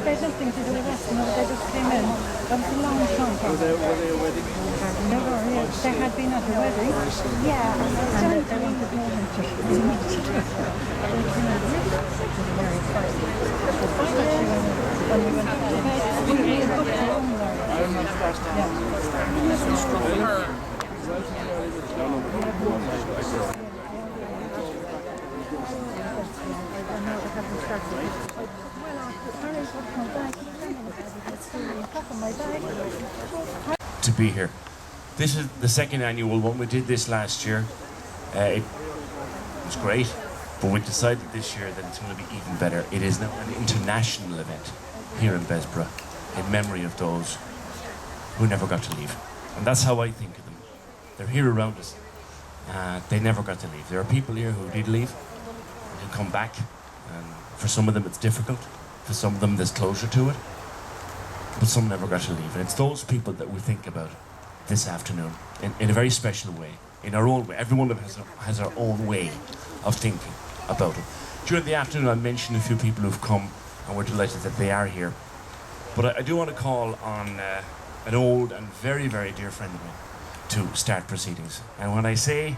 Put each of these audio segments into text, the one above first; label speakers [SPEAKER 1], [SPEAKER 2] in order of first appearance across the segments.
[SPEAKER 1] They just think to do the rest, they just came in. That was a long time.
[SPEAKER 2] Were they a wedding?
[SPEAKER 1] They were, yes. They had been at a wedding. Yeah. And they wanted more than just very excited. When we went to the we booked a room there.
[SPEAKER 3] To be here. This is the second annual one. We did this last year. It was great, but we decided this year that it's going to be even better. It is now an international event here in Bessboro in memory of those who never got to leave. And that's how I think of them. They're here around us. They never got to leave. There are people here who did leave, who come back. And for some of them it's difficult. For some of them there's closure to it. But some never got to leave. And it's those people that we think about this afternoon in a very special way, in our own way. Everyone has our own way of thinking about it. During the afternoon I mentioned a few people who've come and we're delighted that they are here. But I do want to call on an old and very, very dear friend of mine to start proceedings. And when I say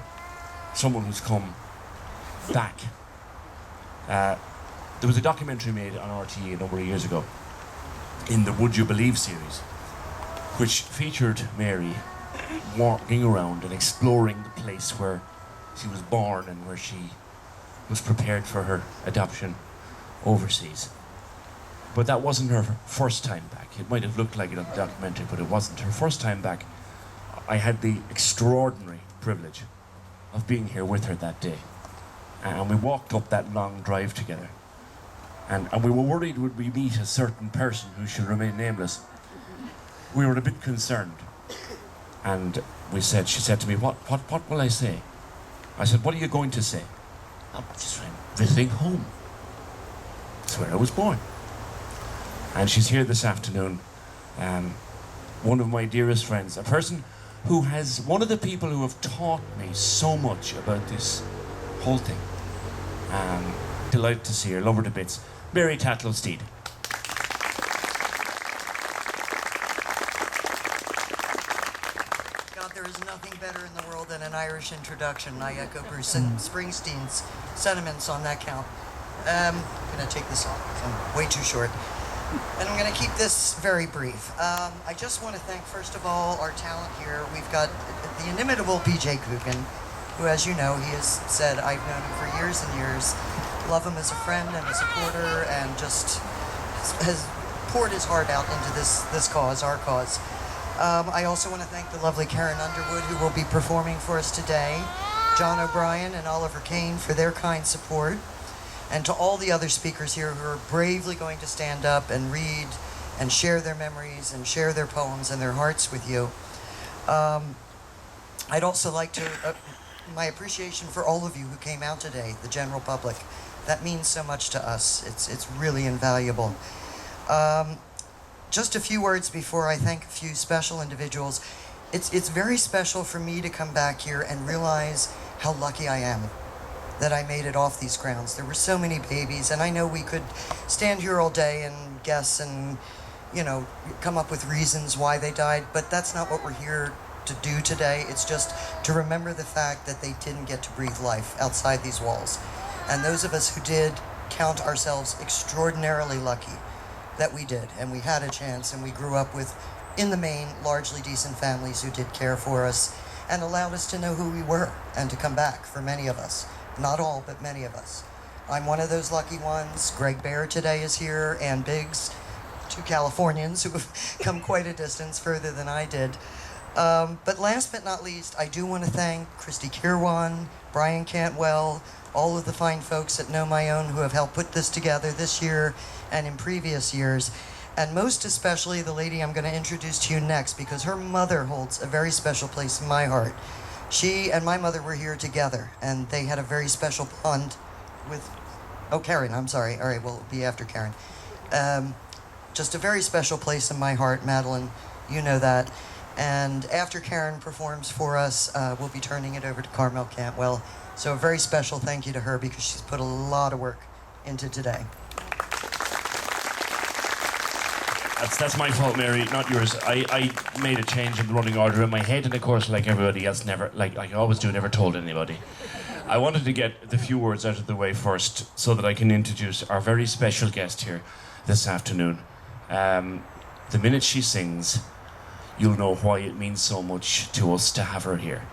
[SPEAKER 3] someone who's come back, there was a documentary made on RTE a number of years ago in the Would You Believe series, which featured Mary walking around and exploring the place where she was born and where she was prepared for her adoption overseas. But that wasn't her first time back. It might have looked like it on the documentary, but it wasn't. Her first time back, I had the extraordinary privilege of being here with her that day. And we walked up that long drive together. And we were worried would we meet a certain person who should remain nameless. We were a bit concerned. And she said to me, what will I say? I said, what are you going to say? I'm just visiting home. That's where I was born. And she's here this afternoon. One of my dearest friends, a person who has, one of the people who have taught me so much about this whole thing. Delighted to see her, love her to bits. Mary Tatlow-Steed.
[SPEAKER 4] God, there is nothing better in the world than an Irish introduction. I echo Bruce Springsteen's sentiments on that count. I'm going to take this off because I'm way too short. And I'm going to keep this very brief. I just want to thank, first of all, our talent here. We've got the inimitable PJ Coogan, who, as you know, he has said, I've known him for years and years. Love him as a friend and a supporter, and just has poured his heart out into this cause, our cause. I also want to thank the lovely Karen Underwood, who will be performing for us today, John O'Brien and Oliver Kane for their kind support, and to all the other speakers here who are bravely going to stand up and read and share their memories and share their poems and their hearts with you. I'd also like to, my appreciation for all of you who came out today, the general public. That means so much to us. It's really invaluable. Just a few words before I thank a few special individuals. It's very special for me to come back here and realize how lucky I am that I made it off these grounds. There were so many babies, and I know we could stand here all day and guess and, you know, come up with reasons why they died, but that's not what we're here to do today. It's just to remember the fact that they didn't get to breathe life outside these walls. And those of us who did count ourselves extraordinarily lucky that we did, and we had a chance, and we grew up with, in the main, largely decent families who did care for us and allowed us to know who we were and to come back for many of us. Not all, but many of us. I'm one of those lucky ones. Greg Bear today is here, and Biggs, two Californians who have come quite a distance further than I did. But last but not least, I do want to thank Christy Kirwan, Brian Cantwell, all of the fine folks at Know My Own who have helped put this together this year and in previous years. And most especially the lady I'm going to introduce to you next, because her mother holds a very special place in my heart. She and my mother were here together, and they had a very special bond with... Oh, Karen, I'm sorry. All right, we'll be after Karen. Just a very special place in my heart, Madeline. You know that. And after Karen performs for us, we'll be turning it over to Carmel Cantwell. So a very special thank you to her because she's put a lot of work into today.
[SPEAKER 3] That's my fault, Mary, not yours. I made a change in the running order in my head, and of course, like everybody else, never, like I always do, never told anybody. I wanted to get the few words out of the way first so that I can introduce our very special guest here this afternoon. The minute she sings, you'll know why it means so much to us to have her here.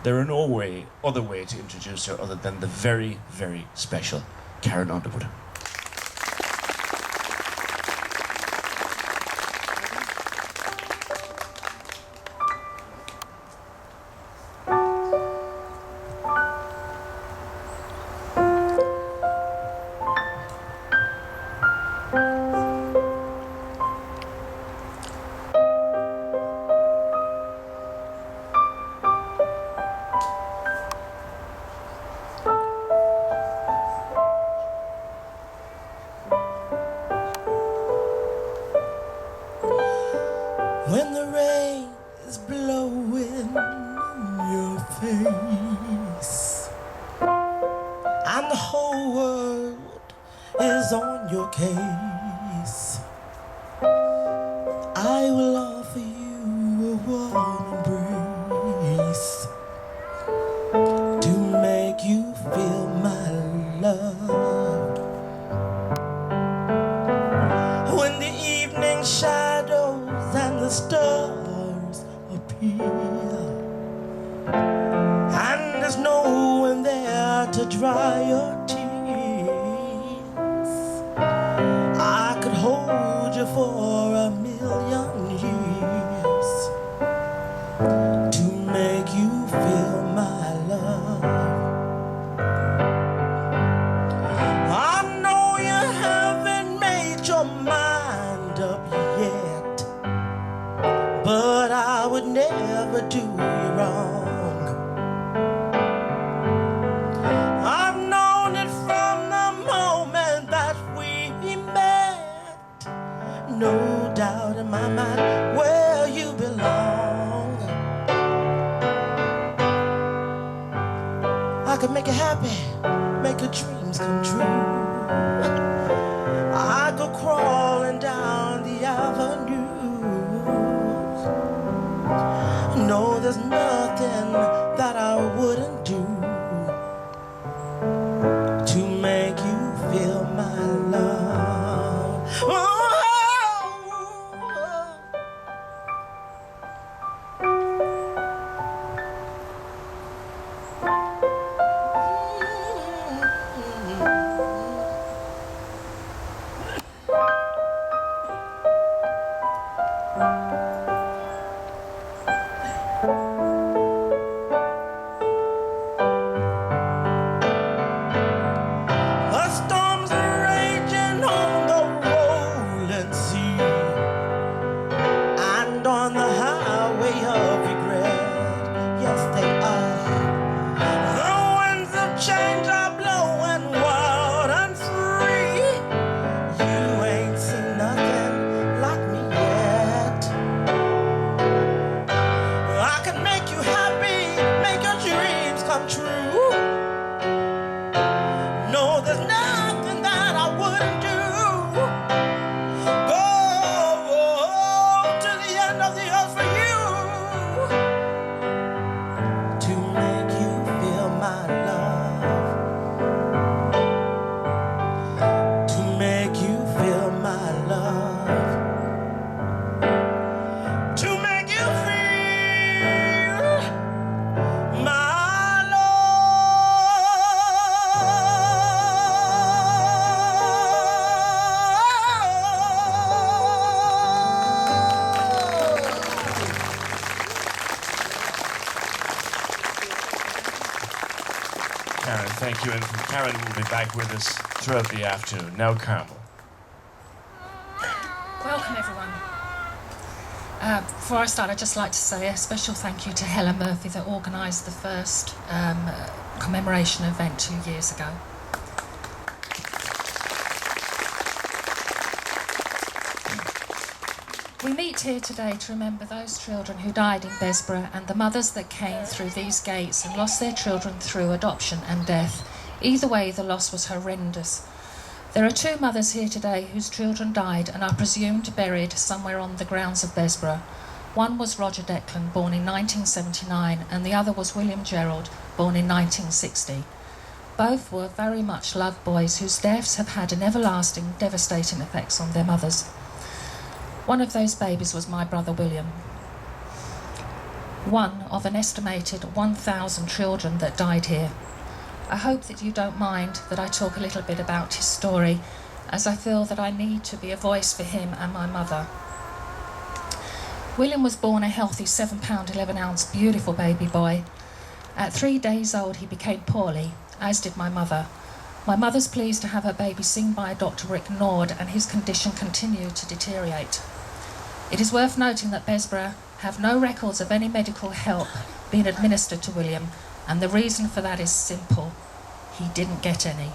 [SPEAKER 3] There are no other way to introduce her other than the very, very special Karen Underwood.
[SPEAKER 2] When the rain is blowing in your face and the whole world is on your case, I will offer you a warm embrace to make you feel my love. When the evening shadows and the stars appear and there's no one there to dry your tears, I could hold you for a million years to make you feel my love. I know you haven't made your mind up yet, but I would never do you wrong. I've known it from the moment that we met, no doubt in my mind where you belong. I could make you happy, make your dreams come true. I go crawling down the avenue. No, there's nothing that I wouldn't do to make you feel my love. Oh. The storms are raging on the rolling sea and on the highway of regret. Yes, they are. The winds of change are blowing wild and free. You ain't seen nothing like me yet. I can make you happy, make your dreams come true. No, there's nothing that I wouldn't do. Go to the end of the earth for you to make you feel my love, to make you feel my love, to make you feel my
[SPEAKER 3] Karen, thank you. And Karen will be back with us throughout the afternoon. Now, Carmel.
[SPEAKER 1] Welcome, everyone.
[SPEAKER 5] Before I start, I'd just like to say a special thank you to Helen Murphy that organised the first commemoration event 2 years ago. We meet here today to remember those children who died in Bessboro and the mothers that came through these gates and lost their children through adoption and death. Either way, the loss was horrendous. There are 2 mothers here today whose children died and are presumed buried somewhere on the grounds of Bessboro. One was Roger Declan, born in 1979, and the other was William Gerald, born in 1960. Both were very much loved boys whose deaths have had an everlasting, devastating effects on their mothers. One of those babies was my brother William. One of an estimated 1,000 children that died here. I hope that you don't mind that I talk a little bit about his story, as I feel that I need to be a voice for him and my mother. William was born a healthy 7 pound 11 ounce beautiful baby boy. At 3 days old he became poorly, as did my mother. My mother's pleased to have her baby seen by Dr. Rick Nord, and his condition continued to deteriorate. It is worth noting that Bessboro have no records of any medical help being administered to William, and the reason for that is simple: he didn't get any.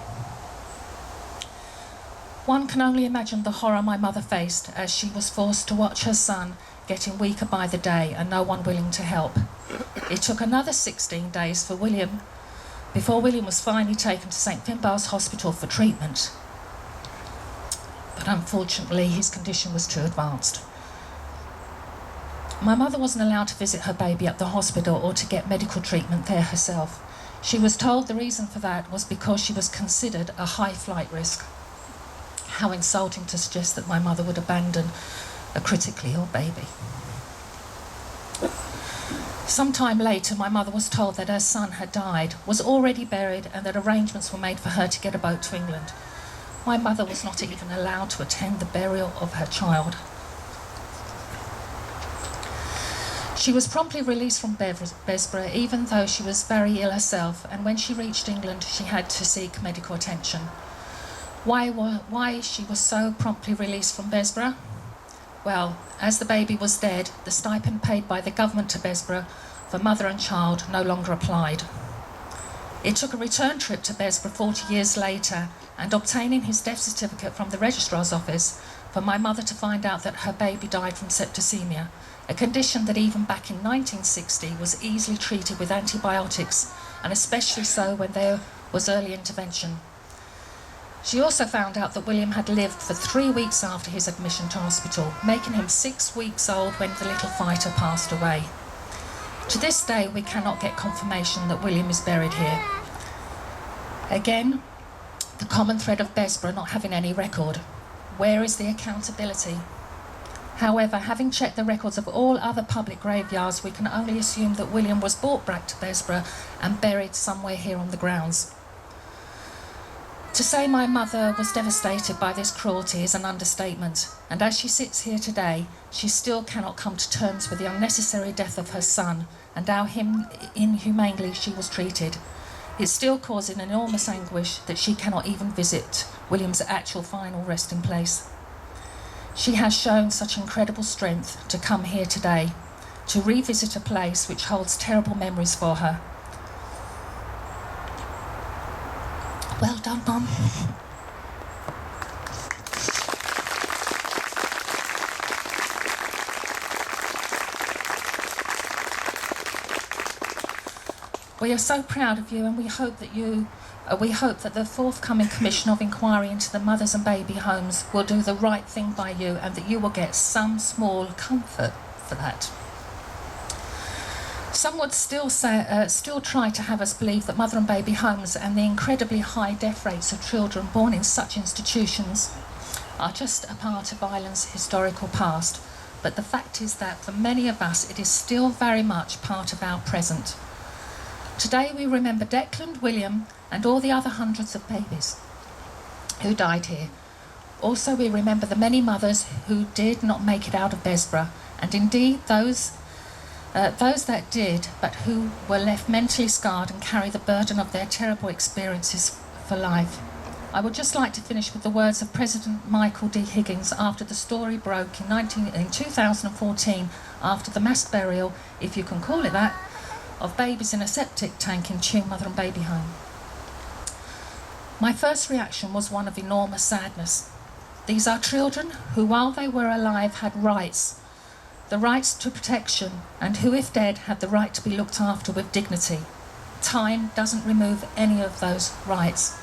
[SPEAKER 5] One can only imagine the horror my mother faced as she was forced to watch her son getting weaker by the day and no one willing to help. It took another 16 days for William before William was finally taken to St Finbarr's Hospital for treatment. But unfortunately his condition was too advanced. My mother wasn't allowed to visit her baby at the hospital or to get medical treatment there herself. She was told the reason for that was because she was considered a high flight risk. How insulting to suggest that my mother would abandon a critically ill baby. Sometime later, my mother was told that her son had died, was already buried, and that arrangements were made for her to get a boat to England. My mother was not even allowed to attend the burial of her child. She was promptly released from Bessboro, even though she was very ill herself, and when she reached England, she had to seek medical attention. Why she was so promptly released from Bessboro? Well, as the baby was dead, the stipend paid by the government to Bessboro for mother and child no longer applied. It took a return trip to Bessboro 40 years later and obtaining his death certificate from the registrar's office for my mother to find out that her baby died from septicemia, a condition that even back in 1960 was easily treated with antibiotics, and especially so when there was early intervention. She also found out that William had lived for 3 weeks after his admission to hospital, making him 6 weeks old when the little fighter passed away. To this day, we cannot get confirmation that William is buried here. Again, the common thread of Bessboro not having any record. Where is the accountability? However, having checked the records of all other public graveyards, we can only assume that William was brought back to Bessboro and buried somewhere here on the grounds. To say my mother was devastated by this cruelty is an understatement, and as she sits here today, she still cannot come to terms with the unnecessary death of her son and how inhumanely she was treated. It's still causing enormous anguish that she cannot even visit William's actual final resting place. She has shown such incredible strength to come here today, to revisit a place which holds terrible memories for her. Well done, Mum. We are so proud of you, and we hope that the forthcoming Commission of Inquiry into the Mothers and Baby Homes will do the right thing by you, and that you will get some small comfort for that. Some would still try to have us believe that mother and baby homes and the incredibly high death rates of children born in such institutions are just a part of Ireland's historical past. But the fact is that for many of us, it is still very much part of our present. Today we remember Declan, William, and all the other hundreds of babies who died here. Also, we remember the many mothers who did not make it out of Bessboro, and indeed those that did, but who were left mentally scarred and carry the burden of their terrible experiences for life. I would just like to finish with the words of President Michael D. Higgins after the story broke in 2014 after the mass burial, if you can call it that, of babies in a septic tank in Chew Mother and Baby Home. My first reaction was one of enormous sadness. These are children who, while they were alive, had rights, the rights to protection, and who, if dead, had the right to be looked after with dignity. Time doesn't remove any of those rights.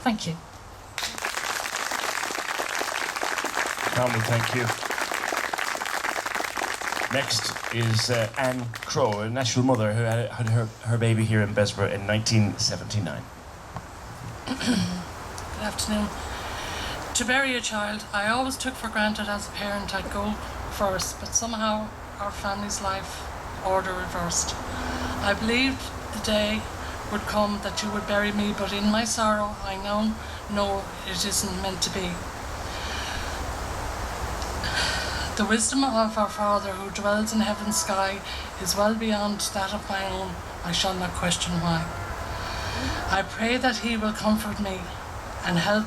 [SPEAKER 5] Thank you.
[SPEAKER 3] Carmen, thank you. Next is Anne Crowe, a national mother who had her baby here in Bessboro in 1979.
[SPEAKER 6] Good afternoon. To bury a child, I always took for granted as a parent I'd go first, but somehow our family's life order reversed. I believed the day would come that you would bury me, but in my sorrow I know it isn't meant to be. The wisdom of our Father who dwells in heaven's sky is well beyond that of my own. I shall not question why. I pray that he will comfort me and help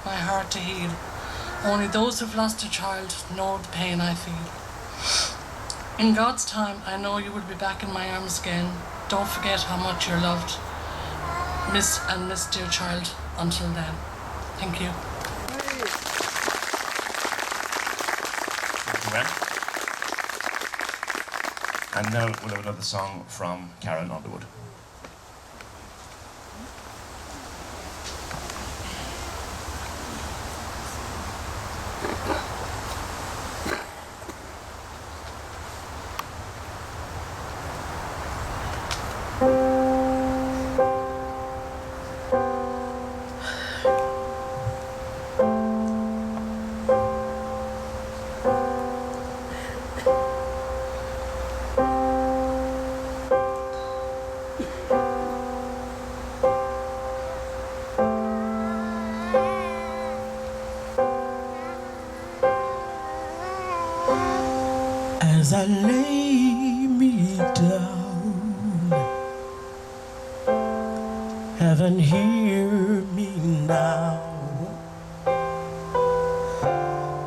[SPEAKER 6] my heart to heal. Only those who've lost a child know the pain I feel. In God's time, I know you will be back in my arms again. Don't forget how much you're loved. Miss, dear child, until then. Thank you.
[SPEAKER 3] And now we'll have another song from Karen Underwood.
[SPEAKER 2] As I lay me down, heaven hear me now.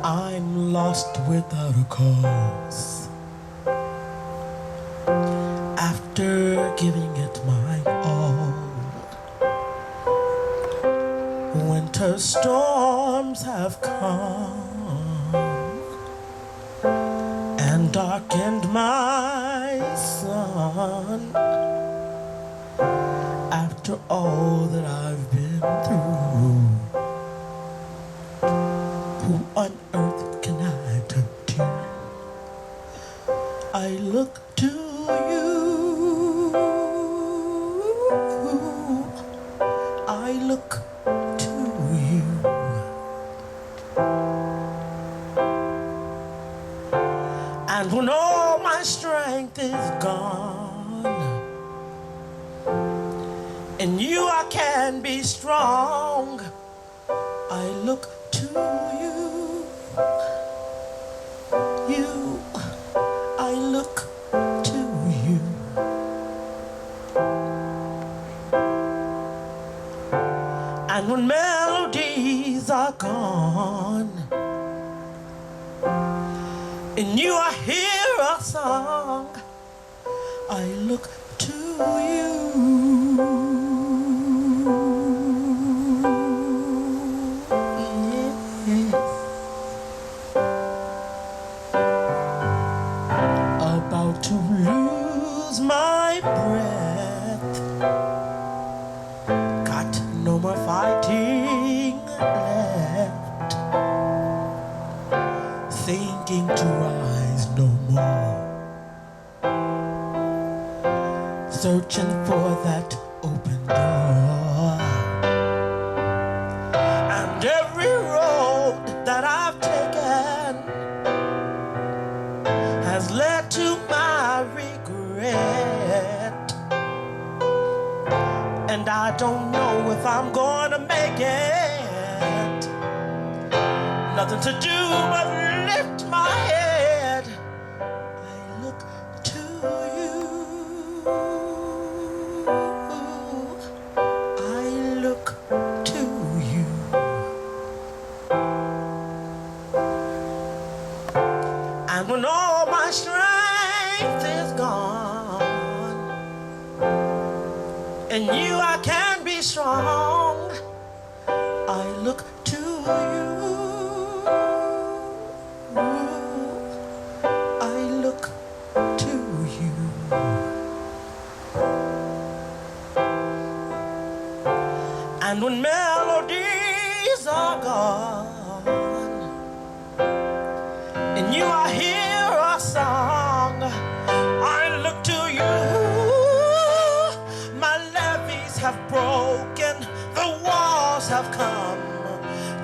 [SPEAKER 2] I'm lost without a cause. After giving it my all, winter storms have come and darkened my sun. After all that I've been through, who on earth can I turn to? I look to you. I look to you. And when all my strength is gone, in you I can be strong. I look to you. I look to you. And when melodies are gone, in you I hear a song. I look to you. Yes. About to lose my breath, got no more fighting left, thinking to rise no more, searching for that open door. And every road that I've taken has led to my regret, and I don't know if I'm gonna make it. Nothing to do but lift my head. I look to you. I look to you. can be strong, I look to you. I look to you. And when melodies are gone and you are hear a song, I look to you. My levees have broken, the walls have come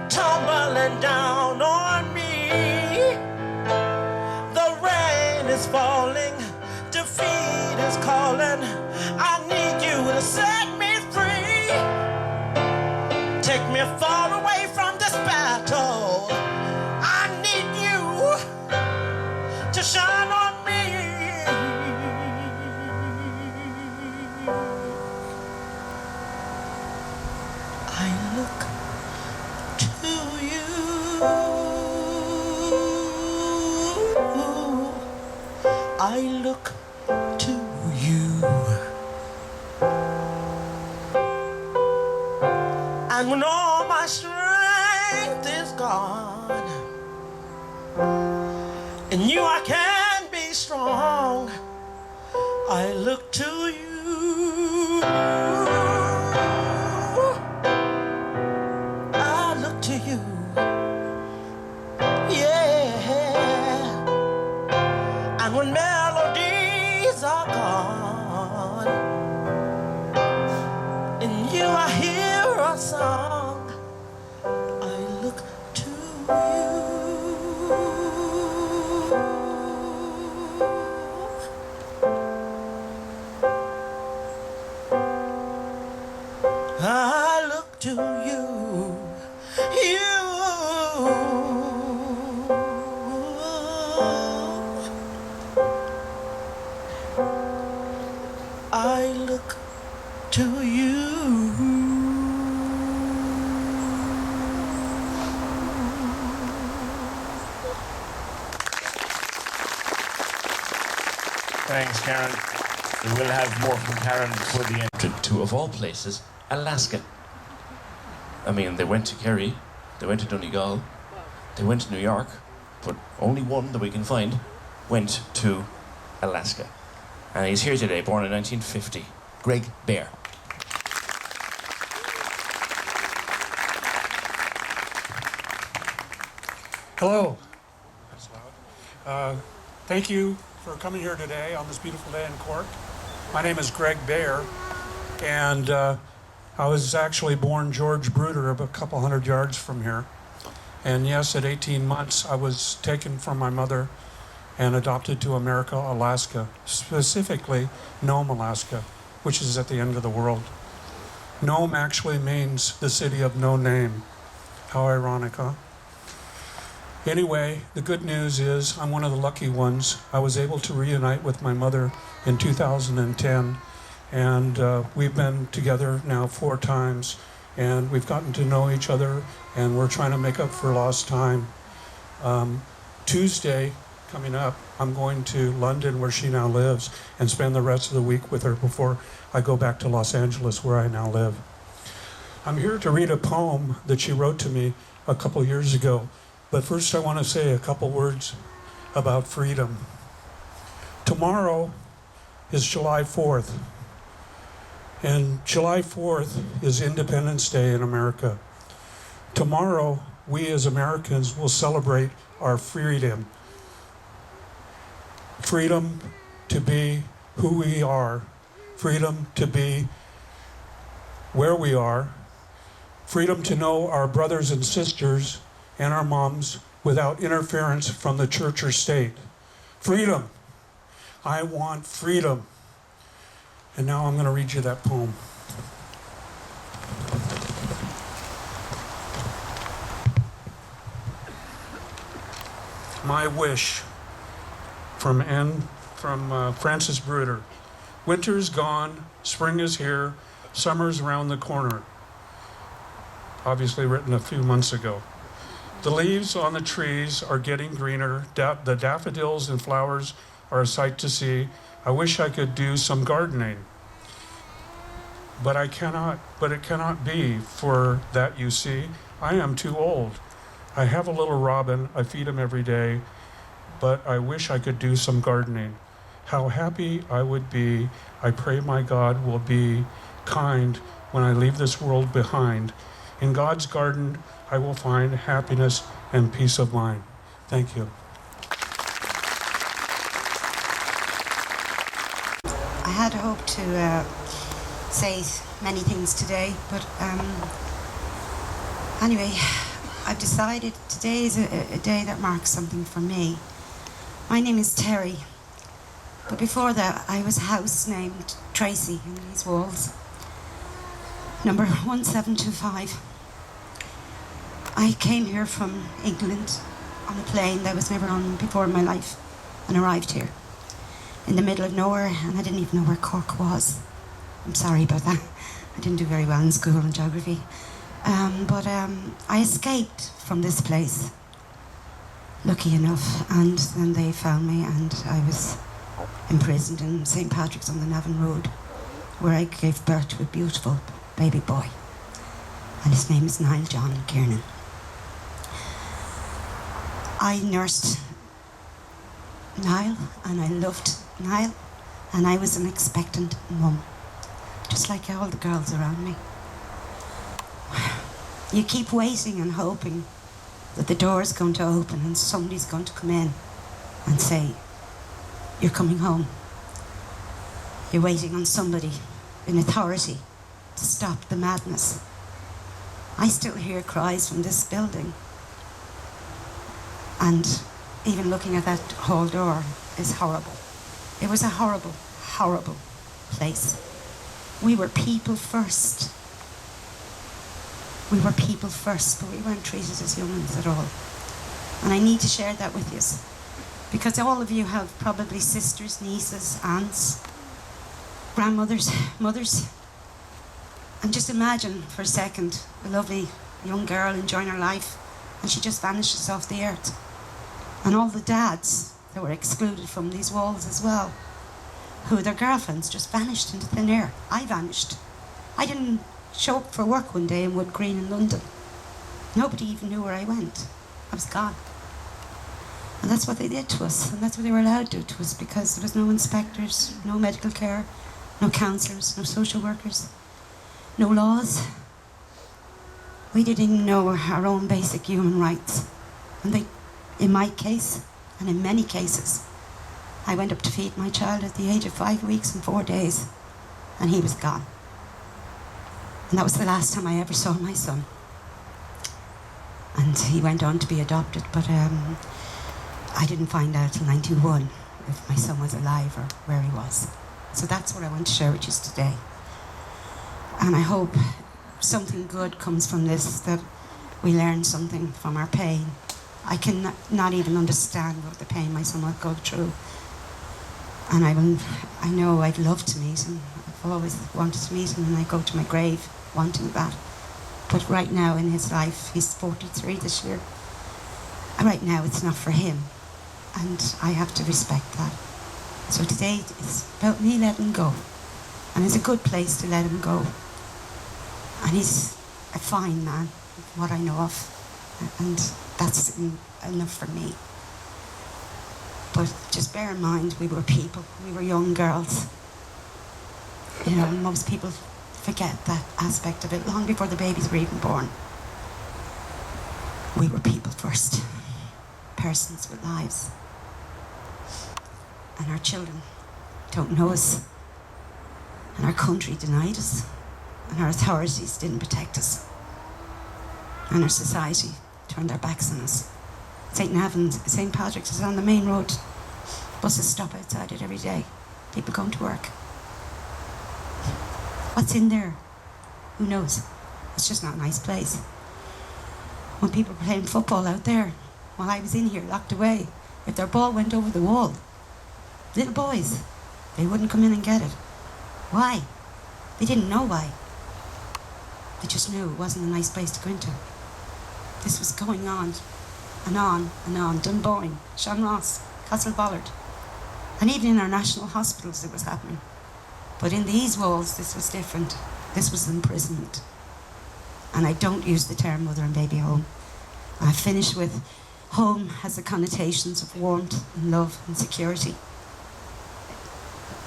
[SPEAKER 2] tumbling down on me. The rain is falling, defeat is calling. I need you to set me free. Take me far away from this battle. I need you to shine on me. I look to you. I look to you. And when all my strength is gone, in you I can be strong, I look to you. I look to you. Yeah. And when melodies are gone, in you I hear a song, I look to you. I look to you. I look to you.
[SPEAKER 3] Thanks, Karen. We will have more from Karen before the end. To, of all places, Alaska. I mean, they went to Kerry, they went to Donegal, they went to New York, but only one that we can find went to Alaska. And he's here today, born in 1950, Greg Bear.
[SPEAKER 7] Hello. Thank you for coming here today on this beautiful day in Cork. My name is Greg Bear, and I was actually born George Bruder, a couple hundred yards from here. And yes, at 18 months, I was taken from my mother and adopted to America, Alaska, specifically Nome, Alaska, which is at the end of the world. Nome actually means the city of no name. How ironic, huh? Anyway, the good news is I'm one of the lucky ones. I was able to reunite with my mother in 2010, and we've been together now 4 times, and we've gotten to know each other, and we're trying to make up for lost time. Tuesday, coming up, I'm going to London, where she now lives, and spend the rest of the week with her before I go back to Los Angeles, where I now live. I'm here to read a poem that she wrote to me a couple years ago. But first I want to say a couple words about freedom. Tomorrow is July 4th, and July 4th is Independence Day in America. Tomorrow, we as Americans will celebrate our freedom. Freedom to be who we are, freedom to be where we are, freedom to know our brothers and sisters and our moms without interference from the church or state. Freedom. I want freedom. And now I'm going to read you that poem. My Wish, from Francis Bruder. Winter's gone, spring is here, summer's around the corner. Obviously written a few months ago. The leaves on the trees are getting greener. The daffodils and flowers are a sight to see. I wish I could do some gardening. But it cannot be, for that you see, I am too old. I have a little robin, I feed him every day, but I wish I could do some gardening. How happy I would be. I pray my God will be kind when I leave this world behind. In God's garden, I will find happiness and peace of mind. Thank you.
[SPEAKER 8] I had hoped to say many things today, but anyway, I've decided today is a day that marks something for me. My name is Terry, but before that I was a house named Tracy in these walls, number 1725. I came here from England on a plane that I was never on before in my life and arrived here in the middle of nowhere, and I didn't even know where Cork was. I'm sorry about that. I didn't do very well in school in geography. But I escaped from this place, lucky enough, and then they found me and I was imprisoned in St. Patrick's on the Navan Road, where I gave birth to a beautiful baby boy. And his name is Niall John Kiernan. I nursed Niall and I loved Niall, and I was an expectant mum, just like all the girls around me. You keep waiting and hoping that the door is going to open and somebody's going to come in and say, you're coming home. You're waiting on somebody in authority to stop the madness. I still hear cries from this building. And even looking at that hall door is horrible. It was a horrible, horrible place. We were people first. We were people first, but we weren't treated as humans at all. And I need to share that with you, because all of you have probably sisters, nieces, aunts, grandmothers, mothers. And just imagine for a second a lovely young girl enjoying her life and she just vanishes off the earth. And all the dads that were excluded from these walls as well, who their girlfriends just vanished into thin air. I vanished. I didn't show up for work one day in Wood Green in London. Nobody even knew where I went. I was gone. And that's what they did to us, and that's what they were allowed to do to us, because there was no inspectors, no medical care, no counsellors, no social workers, no laws. We didn't even know our own basic human rights. And they, in my case, and in many cases, I went up to feed my child at the age of 5 weeks and 4 days, and he was gone. And that was the last time I ever saw my son. And he went on to be adopted, but I didn't find out till 91 if my son was alive or where he was. So that's what I want to share with you today. And I hope something good comes from this, that we learn something from our pain. I can not even understand what the pain my son will go through. And I know I'd love to meet him. I've always wanted to meet him, and I go to my grave wanting that. But right now in his life, he's 43 this year. Right now it's not for him, and I have to respect that. So today it's about me letting go. And it's a good place to let him go. And he's a fine man, what I know of. And that's enough for me. But just bear in mind, we were people. We were young girls. You know, most people forget that aspect of it long before the babies were even born. We were people first. Persons with lives. And our children don't know us. And our country denied us. And our authorities didn't protect us. And our society turned their backs on us. St. Patrick's is on the main road. Buses stop outside it every day. People going to work. What's in there? Who knows? It's just not a nice place. When people were playing football out there, while I was in here locked away, if their ball went over the wall, little boys, they wouldn't come in and get it. Why? They didn't know why. They just knew it wasn't a nice place to go into. This was going on and on and on. Dunboyne, Shamross, Castlepollard. And even in our national hospitals it was happening. But in these walls this was different. This was imprisonment. And I don't use the term mother and baby home. I finish with home has the connotations of warmth and love and security.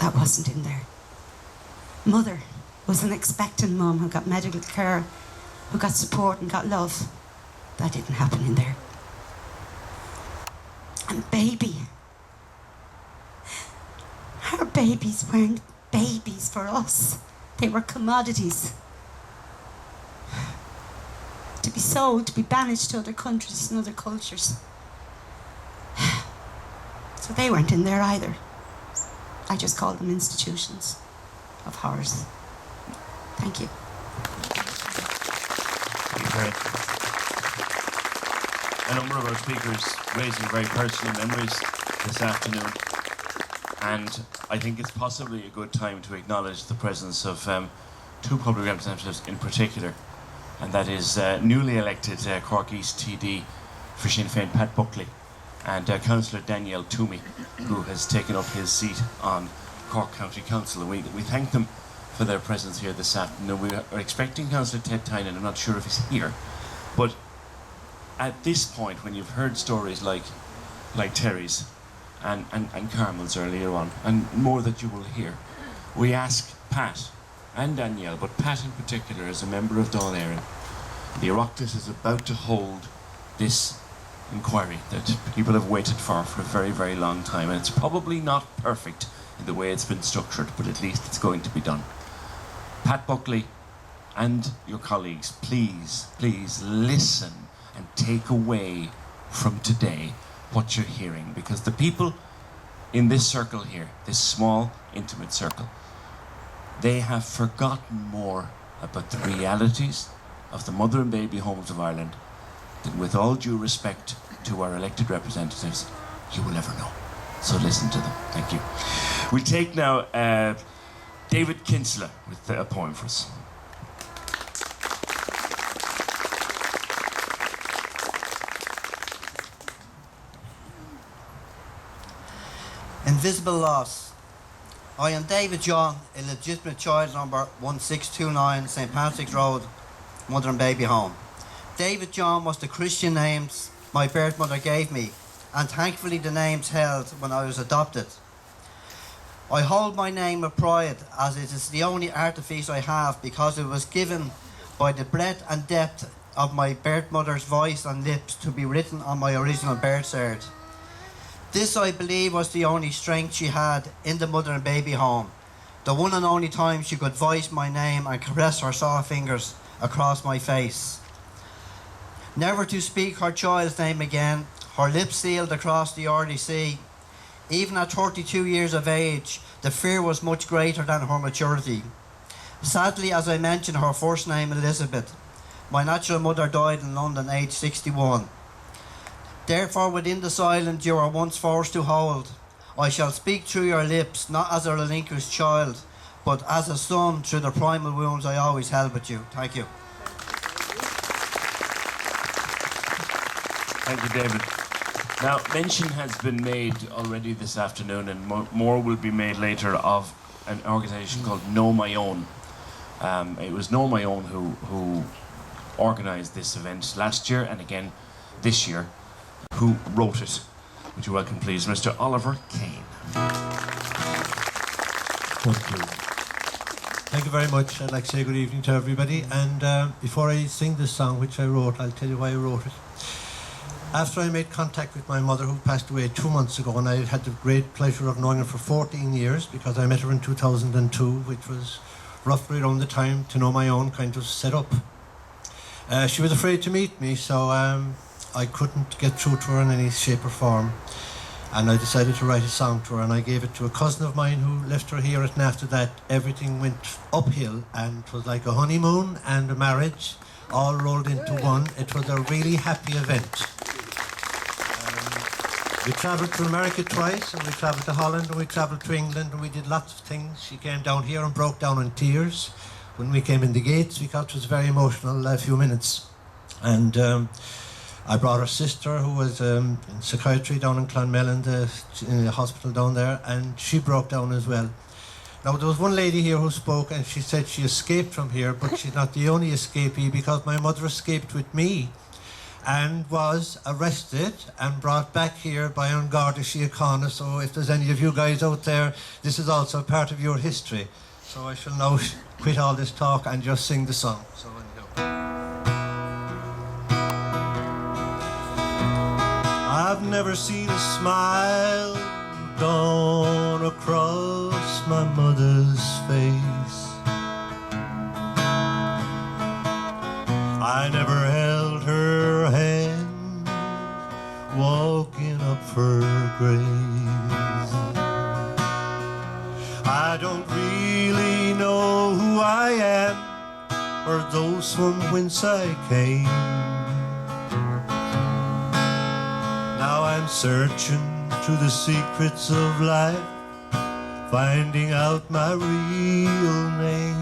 [SPEAKER 8] That wasn't in there. Mother was an expectant mum who got medical care, who got support and got love. That didn't happen in there. And baby. Our babies weren't babies for us. They were commodities. To be sold, to be banished to other countries and other cultures. So they weren't in there either. I just call them institutions of horrors. Thank you.
[SPEAKER 3] A number of our speakers raising very personal memories this afternoon, and I think it's possibly a good time to acknowledge the presence of two public representatives in particular, and that is newly elected Cork East TD for Sinn Féin, Pat Buckley, and Councillor Danielle Toomey, who has taken up his seat on Cork County Council. And we thank them for their presence here this afternoon. We are expecting Councillor Ted Tynan. I'm not sure if he's here, but at this point, when you've heard stories like Terry's and Carmel's earlier on, and more that you will hear, we ask Pat and Danielle, but Pat in particular as a member of Dáil Éireann, the Oireachtas is about to hold this inquiry that people have waited for a very, very long time, and it's probably not perfect in the way it's been structured, but at least it's going to be done. Pat Buckley and your colleagues, please listen and take away from today what you're hearing, because the people in this circle here, this small, intimate circle, they have forgotten more about the realities of the mother and baby homes of Ireland than, with all due respect to our elected representatives, you will ever know. So listen to them. Thank you. We'll take now David Kinsella with a poem for us.
[SPEAKER 9] Invisible loss. I am David John, illegitimate child number 1629, St. Patrick's Road, mother and baby home. David John was the Christian names my birth mother gave me, and thankfully the names held when I was adopted. I hold my name with pride, as it is the only artifice I have, because it was given by the breadth and depth of my birth mother's voice and lips to be written on my original birth cert. This, I believe, was the only strength she had in the mother and baby home, the one and only time she could voice my name and caress her soft fingers across my face. Never to speak her child's name again, her lips sealed across the early sea. Even at 32 years of age, the fear was much greater than her maturity. Sadly, as I mentioned, her first name, Elizabeth. My natural mother died in London, aged 61. Therefore, within the silence you were once forced to hold, I shall speak through your lips, not as a relinquished child, but as a son through the primal wounds I always held with you. Thank you.
[SPEAKER 3] Thank you, David. Now, mention has been made already this afternoon, and more will be made later, of an organisation called Know My Own. It was Know My Own who organised this event last year and again this year. Who wrote it? Would you welcome, please, Mr. Oliver Kane.
[SPEAKER 10] Thank you very much. I'd like to say good evening to everybody. And before I sing this song, which I wrote, I'll tell you why I wrote it. After I made contact with my mother, who passed away 2 months ago, and I had the great pleasure of knowing her for 14 years, because I met her in 2002, which was roughly around the time To Know My Own kind of set up. She was afraid to meet me, so I couldn't get through to her in any shape or form, and I decided to write a song to her, and I gave it to a cousin of mine who left her here, and after that everything went uphill, and it was like a honeymoon and a marriage all rolled into one. It was a really happy event. We travelled to America twice, and we travelled to Holland, and we travelled to England, and we did lots of things. She came down here and broke down in tears when we came in the gates, because it was very emotional, a few minutes. And I brought her sister, who was in psychiatry down in Clonmel, in the hospital down there, and she broke down as well. Now, there was one lady here who spoke and she said she escaped from here, but she's not the only escapee because my mother escaped with me and was arrested and brought back here by An Garda Síochána. So if there's any of you guys out there, this is also part of your history. So I shall now quit all this talk and just sing the song. So I've never seen a smile dawn across my mother's face. I never held her hand walking up her grave. I don't really know who I am or those from whence I came. Now I'm searching through the secrets of life, finding out my real name.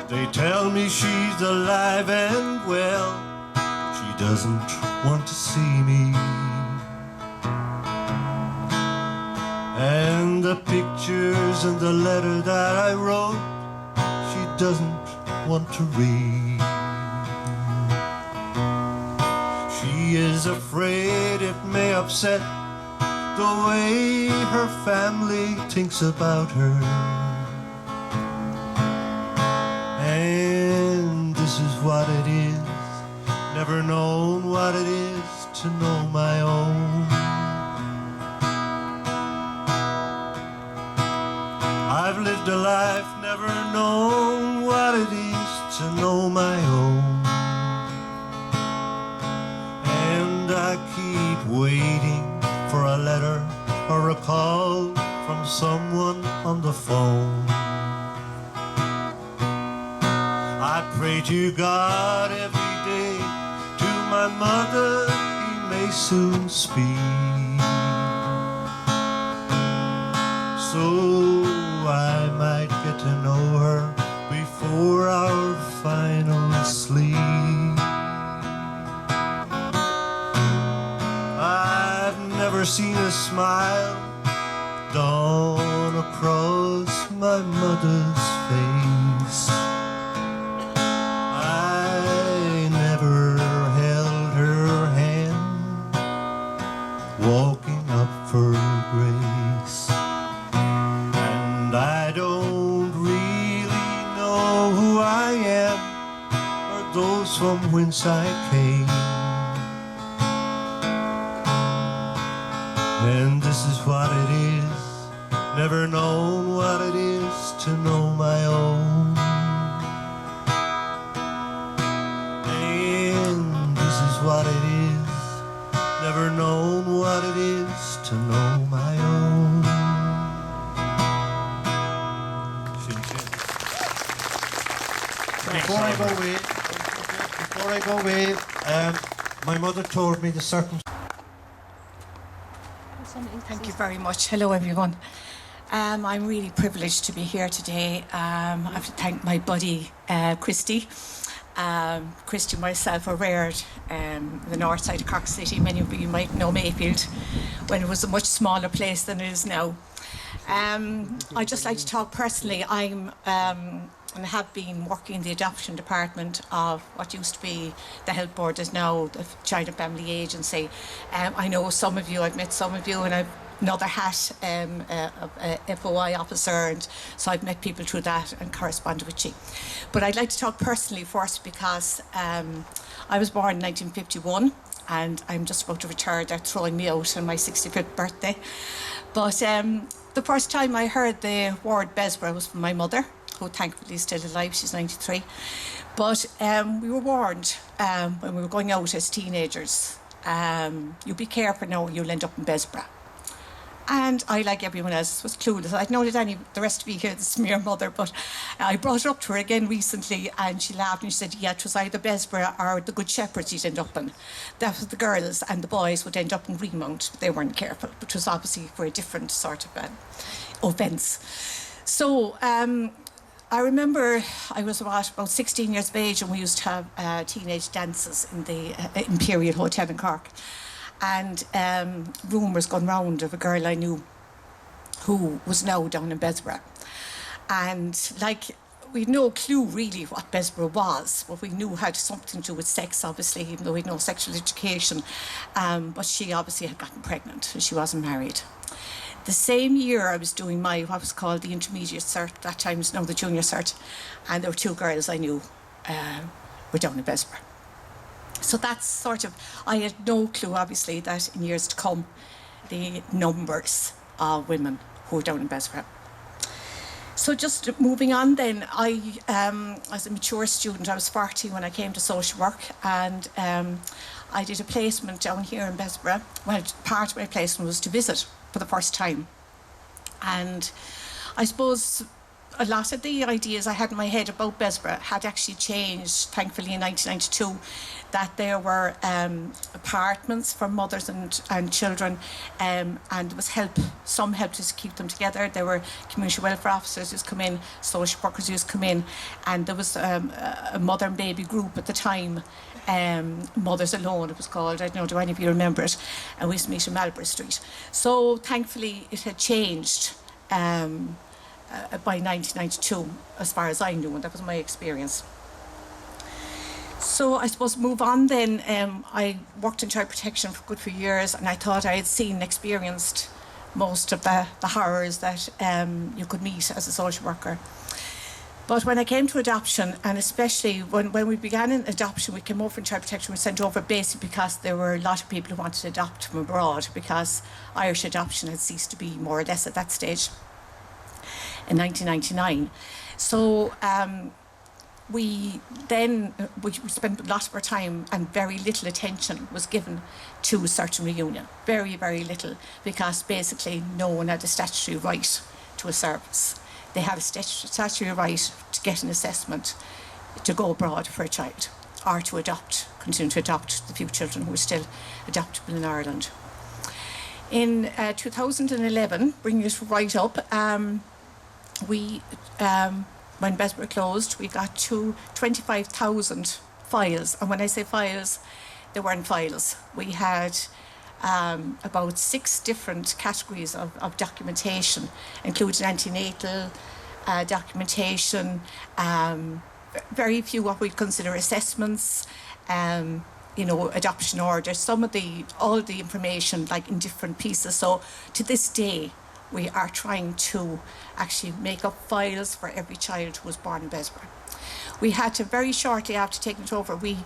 [SPEAKER 10] They tell me she's alive and well, she doesn't want to see me. And the pictures and the letter that I wrote, she doesn't want to read. She is afraid it may upset the way her family thinks about her. And this is what it is, never known what it is to know my own. I've lived a life, never known what it is to know my own. And I keep waiting for a letter or a call from someone on the phone. I pray to God every day, to my mother he may soon speak, so I might get to know her before our final sleep. I've never seen a smile dawn across my mother's face. I never held her hand walking up for grace. And I don't really know who I am or those from whence I came. And this is what it is, never known what it is to know my own. And this is what it is, never known what it is to know my own. Before I go away, my mother told me the circumstances.
[SPEAKER 11] Thank you very much. Hello, everyone. I'm really privileged to be here today. I have to thank my buddy, Christy. Christy and myself are reared in the north side of Cork City. Many of you might know Mayfield when it was a much smaller place than it is now. I'd just like to talk personally. I'm and have been working in the adoption department of what used to be the Health Board, is now the Child and Family Agency. I know some of you, I've met some of you, and I've another hat, a FOI officer, and so I've met people through that and corresponded with you. But I'd like to talk personally first because I was born in 1951 and I'm just about to retire. They're throwing me out on my 65th birthday. But the first time I heard the word Bessboro was from my mother, who thankfully is still alive. She's 93. But we were warned when we were going out as teenagers, you be careful now, you'll end up in Bessboro. And I, like everyone else, was clueless. I'd known that the rest of you here, this is my mother, but I brought it up to her again recently and she laughed and she said, yeah, it was either Bessboro or the Good Shepherds you'd end up in. That was the girls, and the boys would end up in Greenmount. They weren't careful, which was obviously for a different sort of offence. So I remember I was about 16 years of age and we used to have teenage dances in the Imperial Hotel in Cork. And rumours gone round of a girl I knew who was now down in Bessboro. And like, we had no clue really what Bessboro was, but we knew it had something to do with sex, obviously, even though we had no sexual education. But she obviously had gotten pregnant and she wasn't married. The same year I was doing my, what was called the intermediate cert, that time was now the junior cert, and there were 2 girls I knew were down in Bessboro. So that's sort of, I had no clue, obviously, that in years to come, the numbers of women who were down in Bessboro. So just moving on then, I, as a mature student, I was 40 when I came to social work, and I did a placement down here in Bessboro. Well, part of my placement was to visit for the first time. And I suppose a lot of the ideas I had in my head about Bessboro had actually changed, thankfully, in 1992, that there were apartments for mothers and children, and there was help, some help to keep them together. There were community welfare officers who's come in, social workers who's come in, and there was a mother and baby group at the time, Mothers Alone it was called. I don't know, do any of you remember it? And we used to meet in Malbury Street. So thankfully it had changed by 1992, as far as I knew, and that was my experience. So I suppose move on then, I worked in child protection for a good few years, and I thought I had seen and experienced most of the horrors that you could meet as a social worker. But when I came to adoption, and especially when we began in adoption, we came over in child protection, we were sent over basically because there were a lot of people who wanted to adopt from abroad, because Irish adoption had ceased to be more or less at that stage in 1999. So we spent a lot of our time, and very little attention was given to search and reunion. Very, very little, because basically no one had a statutory right to a service. They had a statutory right to get an assessment to go abroad for a child, or to adopt, continue to adopt the few children who were still adoptable in Ireland. In 2011, bringing it right up, when Bessboro closed, we got 25,000 files. And when I say files, they weren't files. We had about 6 different categories of documentation, including antenatal documentation, very few what we'd consider assessments, adoption orders, all of the information like in different pieces. So to this day, we are trying to actually make up files for every child who was born in Bessboro. We had to, very shortly after taking it over, we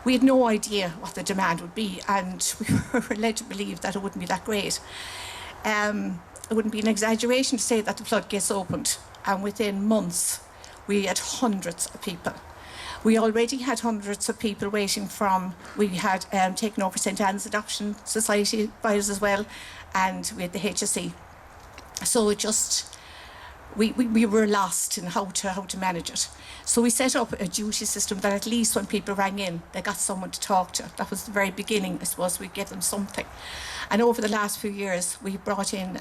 [SPEAKER 11] had no idea what the demand would be, and we were led to believe that it wouldn't be that great. It wouldn't be an exaggeration to say that the floodgates opened, and within months we had hundreds of people. We already had hundreds of people waiting we had taken over St. Anne's Adoption Society files as well, and we had the HSE. So it just, we were lost in how to manage it. So we set up a duty system that at least when people rang in, they got someone to talk to. That was the very beginning, I suppose. We gave them something. And over the last few years, we brought in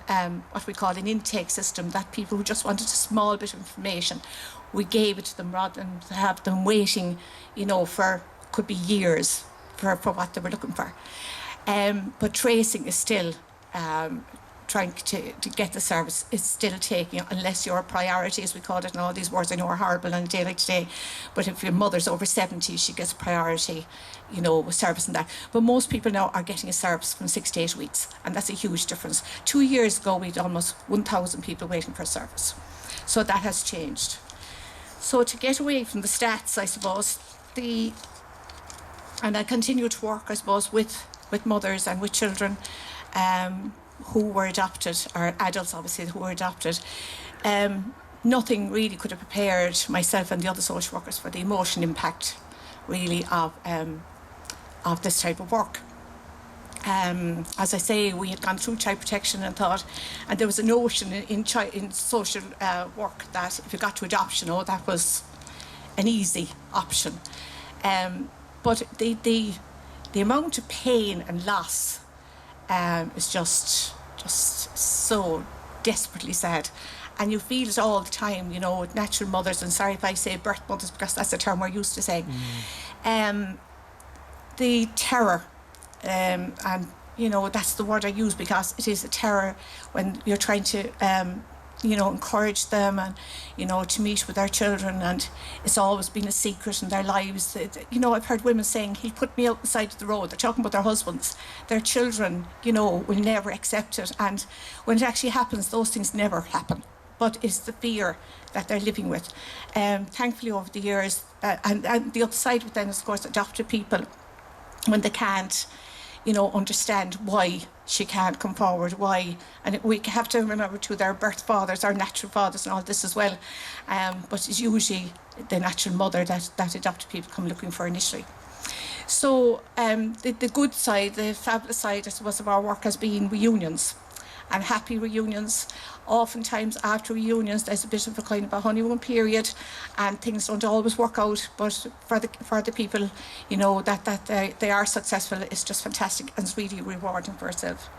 [SPEAKER 11] what we call an intake system, that people who just wanted a small bit of information, we gave it to them rather than to have them waiting, for, could be years for what they were looking for. But tracing is still, trying to get the service, is still taking, unless you're a priority, as we call it, and all these words I know are horrible on a day like today, but if your mother's over 70, she gets priority, with service and that. But most people now are getting a service from 6 to 8 weeks, and that's a huge difference. 2 years ago, we had almost 1,000 people waiting for a service. So that has changed. So to get away from the stats, I suppose, and I continue to work, I suppose, with mothers and with children, who were adopted, or adults obviously who were adopted. Nothing really could have prepared myself and the other social workers for the emotional impact really of this type of work. As I say, we had gone through child protection and there was a notion in social work that if you got to adoption, that was an easy option. But the amount of pain and loss is just so desperately sad, and you feel it all the time, with natural mothers, and sorry if I say birth mothers because that's the term we're used to saying. The terror, and you know, that's the word I use, because it is a terror when you're trying to, you know, encourage them and, you know, to meet with their children, and it's always been a secret in their lives. You know, I've heard women saying, he'll put me out the side of the road. They're talking about their husbands. Their children, you know, will never accept it, and when it actually happens, those things never happen. But it's the fear that they're living with. Thankfully, over the years, and the upside with them is, of course, adopted people, when they can't, you know, understand why she can't come forward, why, and we have to remember too, their birth fathers, our natural fathers and all this as well, but it's usually the natural mother that adopted people come looking for initially. So the good side, the fabulous side, I suppose, of our work has been reunions, and happy reunions. Oftentimes after reunions there's a bit of a kind of a honeymoon period, and things don't always work out, but for the people, you know, that they are successful, it's just fantastic, and it's really rewarding for ourselves.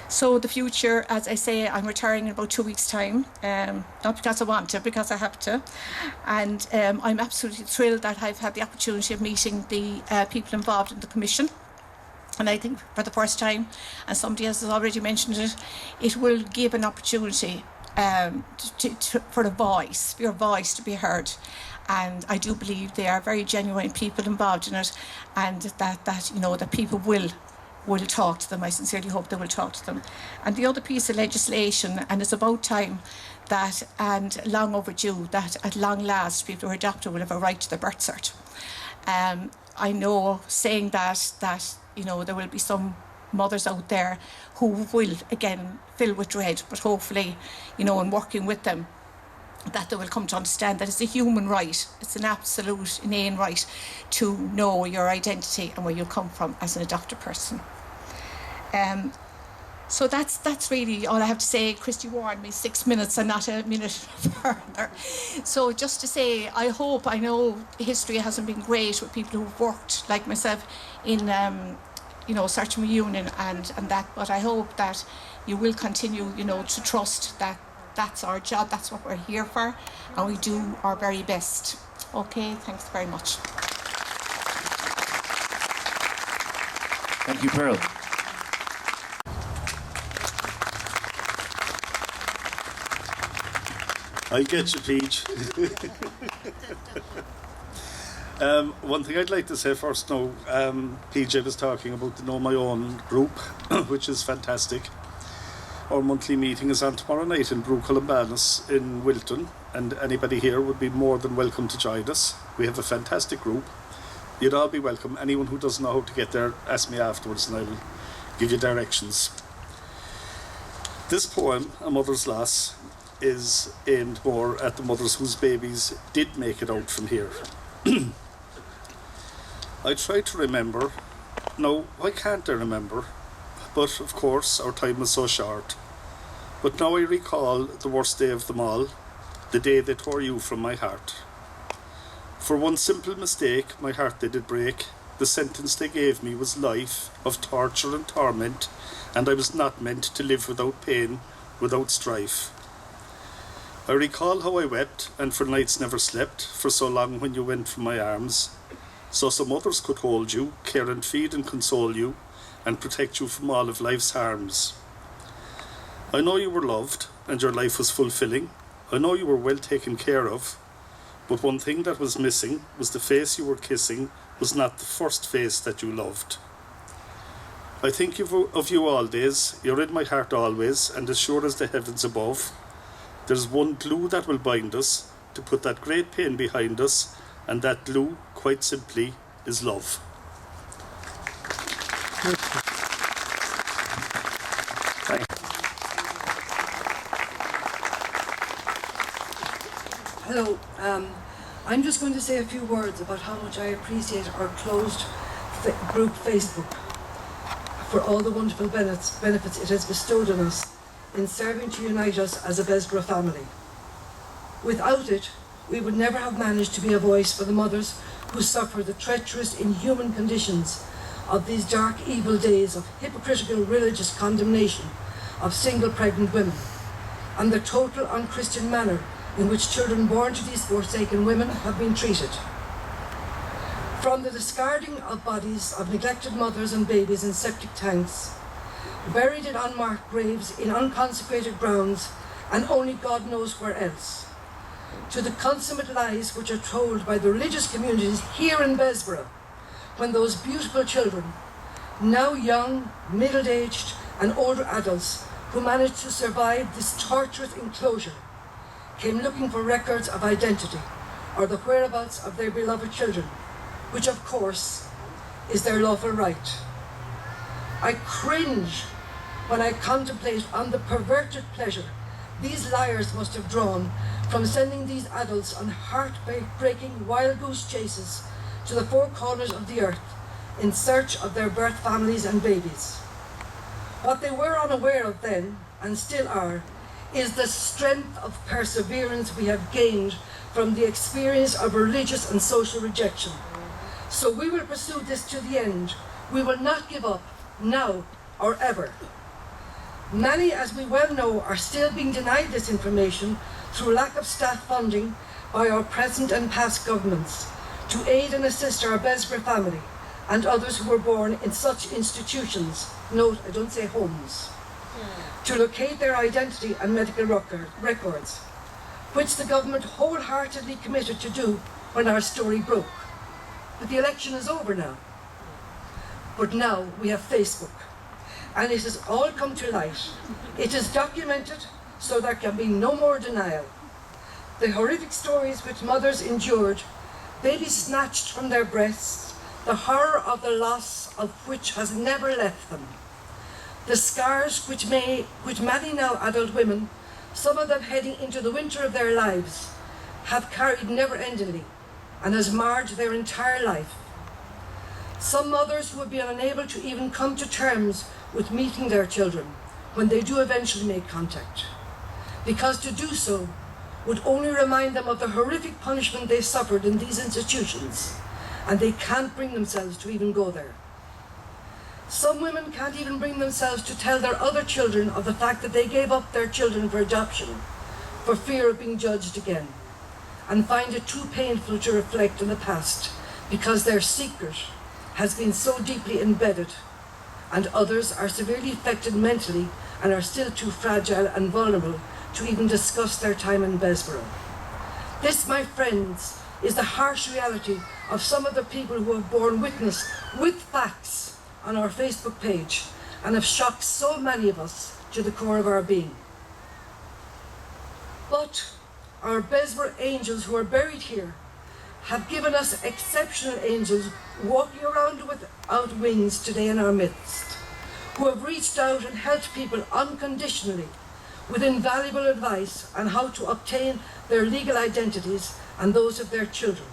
[SPEAKER 11] So the future, as I say, I'm retiring in about 2 weeks' time, not because I want to, because I have to, and I'm absolutely thrilled that I've had the opportunity of meeting the people involved in the Commission. And I think for the first time, and somebody else has already mentioned it, it will give an opportunity for a voice, for your voice to be heard. And I do believe they are very genuine people involved in it, and that you know, that people will talk to them. I sincerely hope they will talk to them. And the other piece of legislation, and it's about time that, and long overdue, that at long last people who are adopted will have a right to their birth cert. I know, saying that you know, there will be some mothers out there who will, again, fill with dread, but hopefully, you know, in working with them, that they will come to understand that it's a human right, it's an absolute inane right to know your identity and where you come from as an adopted person. So that's really all I have to say. Christy warned me 6 minutes and not a minute further. So just to say, I know history hasn't been great with people who've worked like myself in you know, search and reunion and that, but I hope that you will continue, you know, to trust that that's our job, that's what we're here for, and we do our very best. Okay, thanks very much.
[SPEAKER 3] Thank you, Pearl.
[SPEAKER 12] I get you, Peach. One thing I'd like to say first now, PJ was talking about the Know My Own group, which is fantastic. Our monthly meeting is on tomorrow night in Brú Columbanus in Wilton, and anybody here would be more than welcome to join us. We have a fantastic group. You'd all be welcome. Anyone who doesn't know how to get there, ask me afterwards and I'll give you directions. This poem, A Mother's Loss, is aimed more at the mothers whose babies did make it out from here. I try to remember. No, why can't I remember? But of course our time was so short. But now I recall the worst day of them all, the day they tore you from my heart. For one simple mistake my heart they did break. The sentence they gave me was life of torture and torment, and I was not meant to live without pain, without strife. I recall how I wept, and for nights never slept, for so long when you went from my arms, so some others could hold you, care and feed and console you, and protect you from all of life's harms. I know you were loved, and your life was fulfilling. I know you were well taken care of, but one thing that was missing was the face you were kissing was not the first face that you loved. I think of you all days, you're in my heart always, and as sure as the heavens above, there's one glue that will bind us, to put that great pain behind us, and that glue, quite simply, is love.
[SPEAKER 13] Hello, I'm just going to say a few words about how much I appreciate our closed group Facebook for all the wonderful benefits it has bestowed on us in serving to unite us as a Bessboro family. Without it, we would never have managed to be a voice for the mothers who suffer the treacherous, inhuman conditions of these dark, evil days of hypocritical religious condemnation of single pregnant women, and the total unchristian manner in which children born to these forsaken women have been treated. From the discarding of bodies of neglected mothers and babies in septic tanks, buried in unmarked graves in unconsecrated grounds, and only God knows where else, to the consummate lies which are told by the religious communities here in Bessboro, when those beautiful children, now young, middle-aged and older adults who managed to survive this torturous enclosure, came looking for records of identity or the whereabouts of their beloved children, which of course is their lawful right. I cringe when I contemplate on the perverted pleasure these liars must have drawn from sending these adults on heart-breaking wild goose chases to the four corners of the earth in search of their birth families and babies. What they were unaware of then, and still are, is the strength of perseverance we have gained from the experience of religious and social rejection. So we will pursue this to the end. We will not give up, now or ever. Many, as we well know, are still being denied this information through lack of staff funding by our present and past governments to aid and assist our Bessboro family and others who were born in such institutions, note, I don't say homes, to locate their identity and medical records, which the government wholeheartedly committed to do when our story broke. But the election is over now. But now we have Facebook, and it has all come to light. It is documented, so there can be no more denial. The horrific stories which mothers endured, babies snatched from their breasts, the horror of the loss of which has never left them. The scars which many now adult women, some of them heading into the winter of their lives, have carried never-endingly and has marred their entire life. Some mothers who have been unable to even come to terms with meeting their children when they do eventually make contact, because to do so would only remind them of the horrific punishment they suffered in these institutions, and they can't bring themselves to even go there. Some women can't even bring themselves to tell their other children of the fact that they gave up their children for adoption for fear of being judged again, and find it too painful to reflect on the past because their secret has been so deeply embedded, and others are severely affected mentally and are still too fragile and vulnerable to even discuss their time in Bessboro. This, my friends, is the harsh reality of some of the people who have borne witness with facts on our Facebook page and have shocked so many of us to the core of our being. But our Bessboro angels who are buried here have given us exceptional angels walking around without wings today in our midst, who have reached out and helped people unconditionally with invaluable advice on how to obtain their legal identities and those of their children.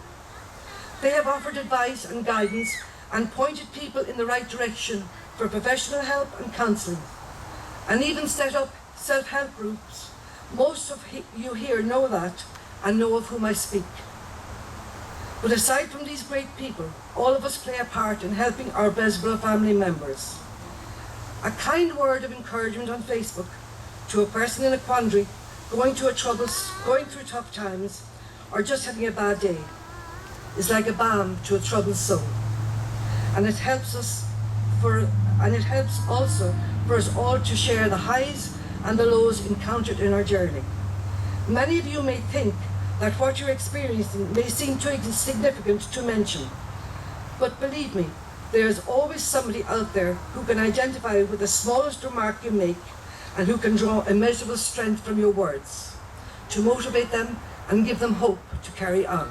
[SPEAKER 13] They have offered advice and guidance and pointed people in the right direction for professional help and counselling, and even set up self-help groups. Most of you here know that and know of whom I speak. But aside from these great people, all of us play a part in helping our Bessboro family members. A kind word of encouragement on Facebook to a person in a quandary, going through tough times, or just having a bad day, is like a balm to a troubled soul. And it helps also for us all to share the highs and the lows encountered in our journey. Many of you may think that what you're experiencing may seem too insignificant to mention, but believe me, there is always somebody out there who can identify with the smallest remark you make and who can draw immeasurable strength from your words to motivate them and give them hope to carry on.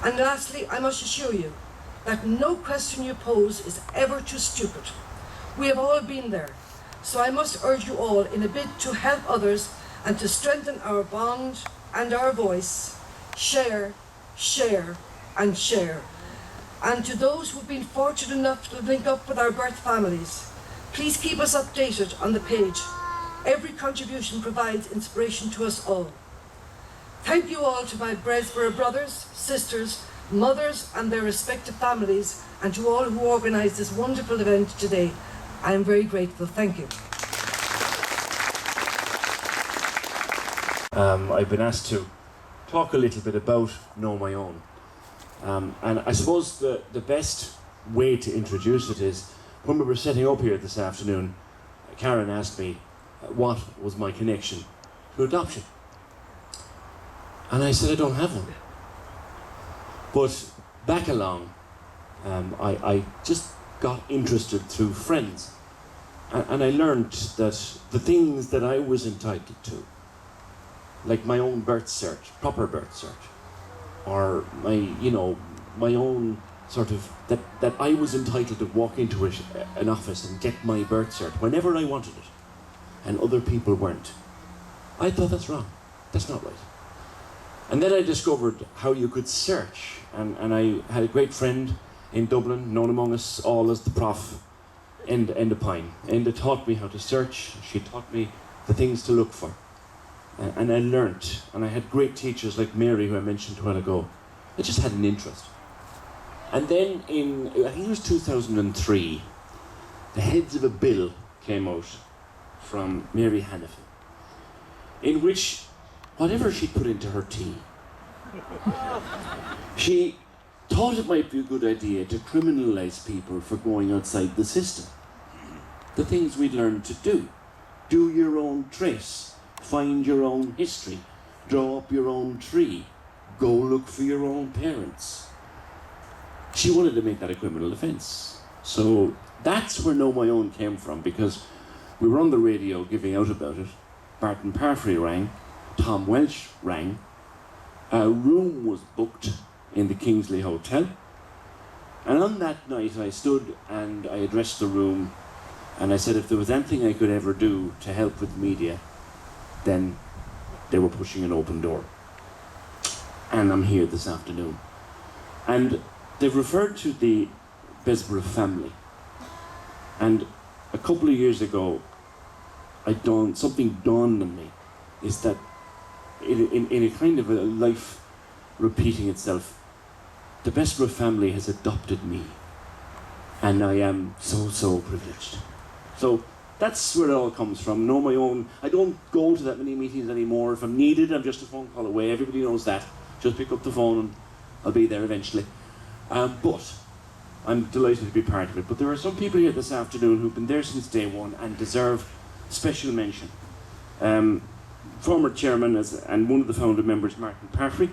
[SPEAKER 13] And lastly, I must assure you that no question you pose is ever too stupid. We have all been there, so I must urge you all in a bid to help others and to strengthen our bond and our voice, share, share, and share. And to those who've been fortunate enough to link up with our birth families, please keep us updated on the page. Every contribution provides inspiration to us all. Thank you all to my Bessboro brothers, sisters, mothers and their respective families, and to all who organised this wonderful event today. I am very grateful. Thank you.
[SPEAKER 3] I've been asked to talk a little bit about Know My Own. And I suppose the best way to introduce it is, when we were setting up here this afternoon, Karen asked me what was my connection to adoption. And I said I don't have one. But back along, I just got interested through friends. And I learned that the things that I was entitled to, like my own birth cert, proper birth cert, or my own sort of, that I was entitled to walk into an office and get my birth cert whenever I wanted it, and other people weren't. I thought that's wrong. That's not right. And then I discovered how you could search, and I had a great friend in Dublin, known among us all as the Prof, Enda Pine. Enda taught me how to search. She taught me the things to look for. And I learnt, and I had great teachers like Mary, who I mentioned a while ago. I just had an interest. And then I think it was 2003, the heads of a bill came out from Mary Hannafin, in which whatever she put into her tea, she thought it might be a good idea to criminalise people for going outside the system. The things we'd learned to do. Do your own trace. Find your own history. Draw up your own tree. Go look for your own parents. She wanted to make that a criminal offence. So that's where Know My Own came from, because we were on the radio giving out about it. Barton Parfrey rang. Tom Welsh rang. A room was booked in the Kingsley Hotel. And on that night I stood and I addressed the room, and I said if there was anything I could ever do to help with media, then they were pushing an open door. And I'm here this afternoon. And they've referred to the Bessboro family. And a couple of years ago, something dawned on me, is that in a kind of a life repeating itself, the Bessboro family has adopted me, and I am so privileged. So that's where it all comes from. Know My Own. I don't go to that many meetings anymore. If I'm needed, I'm just a phone call away. Everybody knows that. Just pick up the phone and I'll be there eventually. But I'm delighted to be part of it. But there are some people here this afternoon who've been there since day one and deserve special mention. Former chairman and one of the founder members, Martin Parfrey.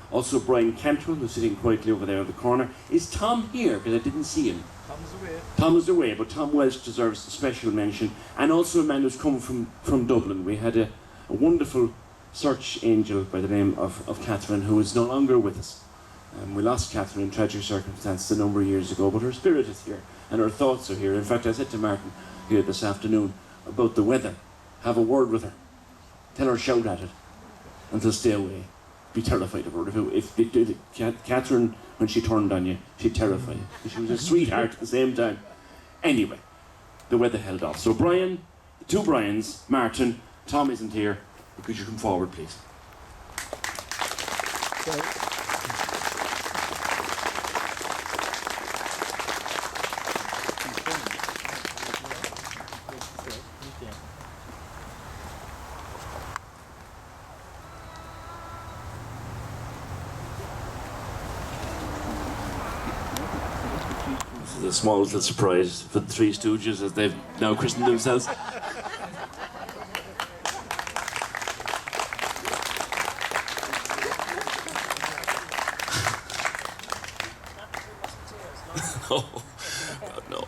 [SPEAKER 3] Also Brian Cantwell, who's sitting quietly over there in the corner. Is Tom here? Because I didn't see him. Tom is away, but Tom Welsh deserves a special mention. And also a man who's come from Dublin. We had a wonderful search angel by the name of Catherine, who is no longer with us. We lost Catherine in tragic circumstances a number of years ago, but her spirit is here, and her thoughts are here. In fact, I said to Martin here this afternoon about the weather, have a word with her. Tell her shout at it, and to stay away. Be terrified of her. If it did, Catherine, when she turned on you, she'd terrify you. She was a sweetheart at the same time. Anyway, the weather held off. So Brian, the two Brians, Martin, Tom isn't here. Could you come forward, please? This is a small little surprise for the Three Stooges, as they've now christened themselves. Oh, God, no.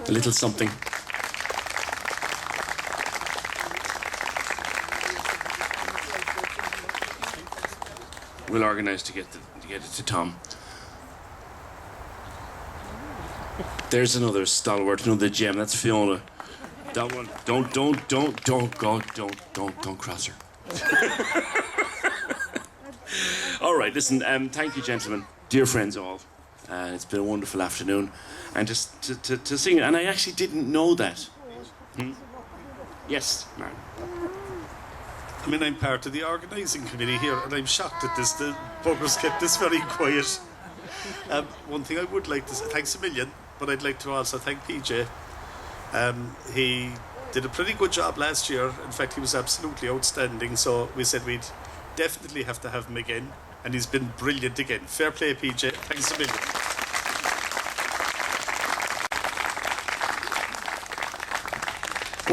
[SPEAKER 3] A little something. We'll organise to get it to Tom. There's another stalwart, another gem. That's Fiona. That one. Don't cross her. All right, listen, thank you, gentlemen, dear friends all. It's been a wonderful afternoon, and just to sing it, and I actually didn't know that. Yes, Martin.
[SPEAKER 12] I mean, I'm part of the organising committee here, and I'm shocked at this. The buggers kept this very quiet. One thing I would like to say, thanks a million, but I'd like to also thank PJ. He did a pretty good job last year. In fact, he was absolutely outstanding. So we said we'd definitely have to have him again. And he's been brilliant again. Fair play, PJ. Thanks a million.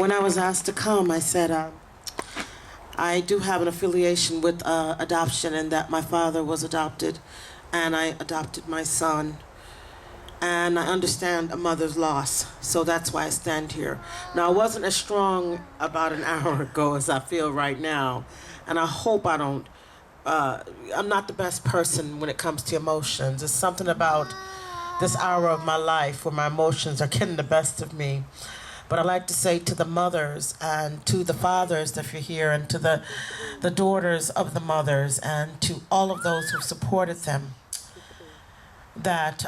[SPEAKER 14] When I was asked to come, I said, I do have an affiliation with adoption in that my father was adopted and I adopted my son. And I understand a mother's loss, so that's why I stand here. Now, I wasn't as strong about an hour ago as I feel right now, and I hope I don't, I'm not the best person when it comes to emotions. It's something about this hour of my life where my emotions are getting the best of me. But I'd like to say to the mothers and to the fathers, if you're here, and to the daughters of the mothers, and to all of those who've supported them, that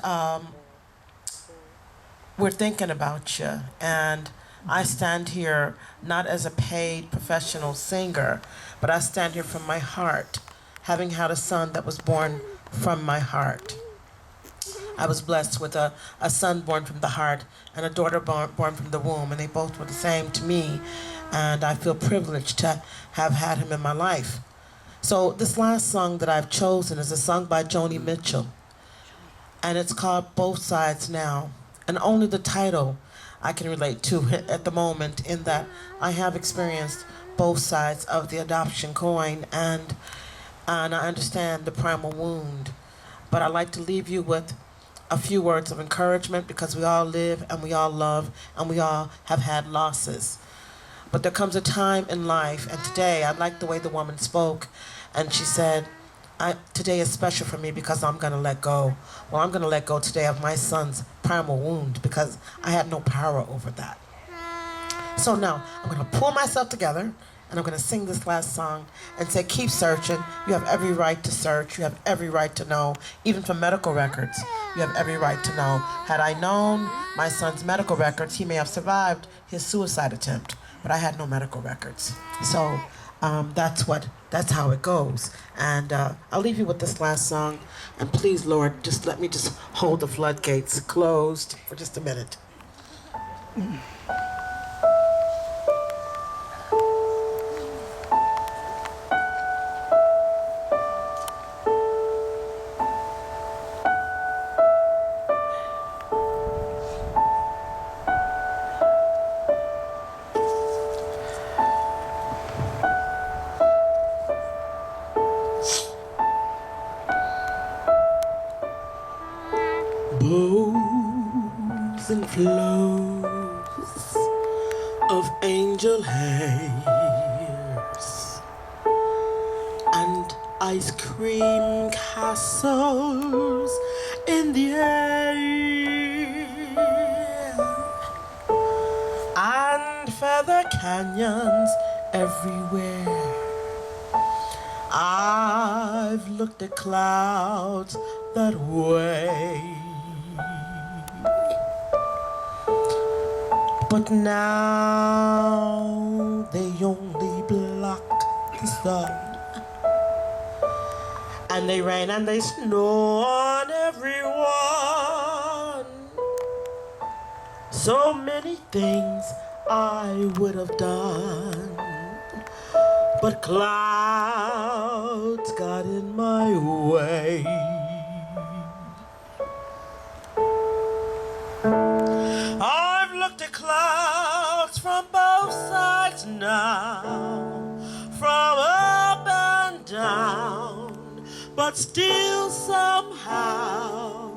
[SPEAKER 14] we're thinking about you. And I stand here not as a paid professional singer, but I stand here from my heart, having had a son that was born from my heart. I was blessed with a son born from the heart and a daughter born from the womb, and they both were the same to me, and I feel privileged to have had him in my life. So this last song that I've chosen is a song by Joni Mitchell, and it's called Both Sides Now, and only the title I can relate to at the moment, in that I have experienced both sides of the adoption coin, and I understand the primal wound. But I'd like to leave you with a few words of encouragement, because we all live and we all love and we all have had losses. But there comes a time in life, and today I like the way the woman spoke, and she said, today is special for me because I'm going to let go. Well, I'm going to let go today of my son's primal wound because I had no power over that. So now I'm going to pull myself together, and I'm going to sing this last song and say, keep searching. You have every right to search. You have every right to know, even from medical records. You have every right to know. Had I known my son's medical records, he may have survived his suicide attempt, but I had no medical records. So that's how it goes. And I'll leave you with this last song. And please, Lord, just let me just hold the floodgates closed for just a minute. Bows and flows of angel hairs and ice cream castles in the air and feather canyons everywhere. I've looked at clouds that way, but now they only block the sun, and they rain and they snow on everyone. So many things I would have done, but clouds got in my way. I've looked at clouds from both sides now, from up and down, but still somehow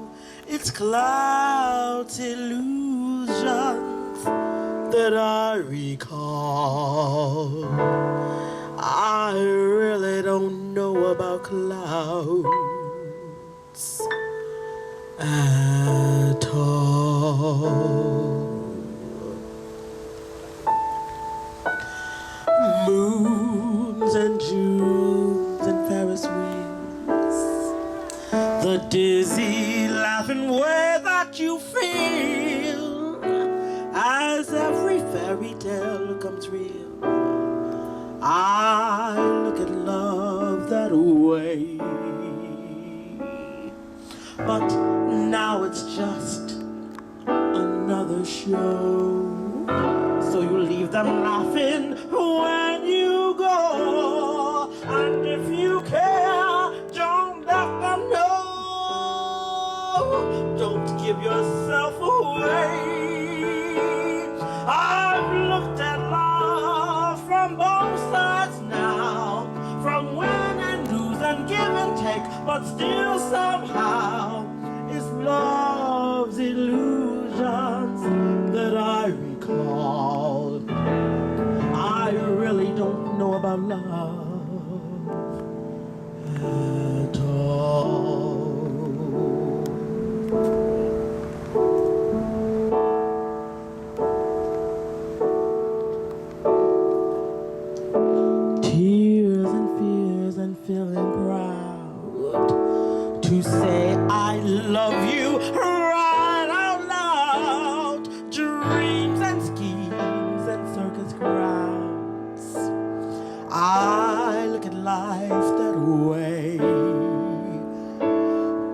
[SPEAKER 14] it's clouds' illusions that I recall. I really don't know about clouds at all. Moons and Junes and Ferris wheels, the dizzy laughing way that you feel as every fairy tale comes real. I look at love that way, but now it's just another show.
[SPEAKER 2] so you leave them laughing when you go. And if you care, don't let them know. Don't give yourself away. I've looked at love from both sides now, from win and lose and give and take, but still somehow it's love's illusions that I recall. I really don't know about love at all. Tears and fears and feeling proud to say I love you right out loud. Dreams and schemes and circus crowds, I look at life that way.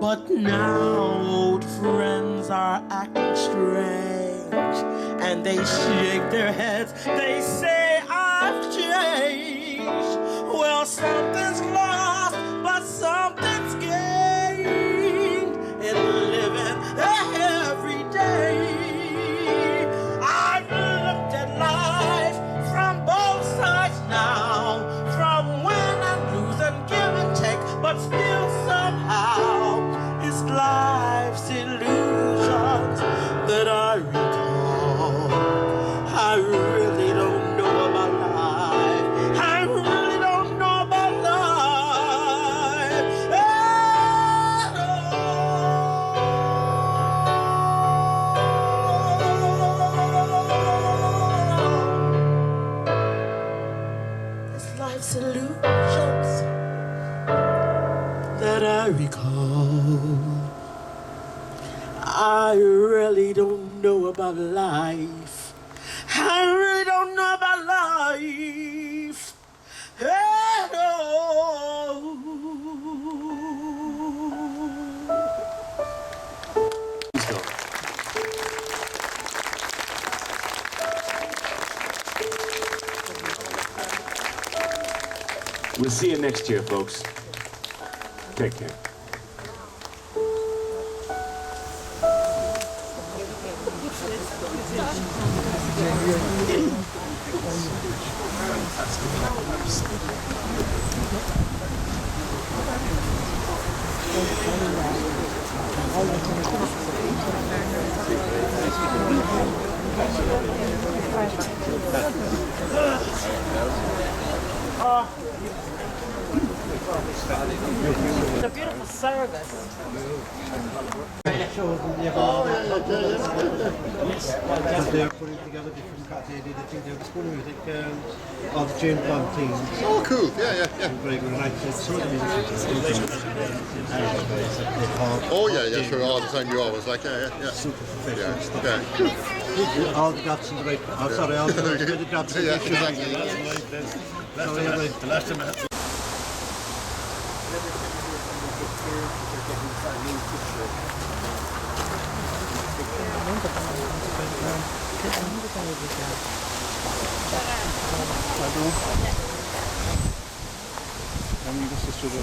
[SPEAKER 2] But now old friends are acting strange, and they shake their heads, they say I've changed. Well, something's lost, but something's gained in living every day. I've looked at life from both sides now, from win and lose and give and take, but still somehow it's life's illusions that I recall. I really don't know about life. I really don't know about life at all. It's life's illusions that I recall. I really don't know about life. I really don't know about life at all.
[SPEAKER 3] We'll see you next year, folks. Take care.
[SPEAKER 1] It's a beautiful service.
[SPEAKER 10] They're putting together different they did the school music of Jane Plantains.
[SPEAKER 15] Oh, cool! Yeah.
[SPEAKER 10] Very good. And I said some of the
[SPEAKER 15] Oh yeah, sure. All the time you always like, yeah.
[SPEAKER 10] Super professional.
[SPEAKER 15] Yeah.
[SPEAKER 10] All the dots in the right. Oh, sorry, all the dots in the right.
[SPEAKER 15] The last time I had
[SPEAKER 12] Amigo, se estudiou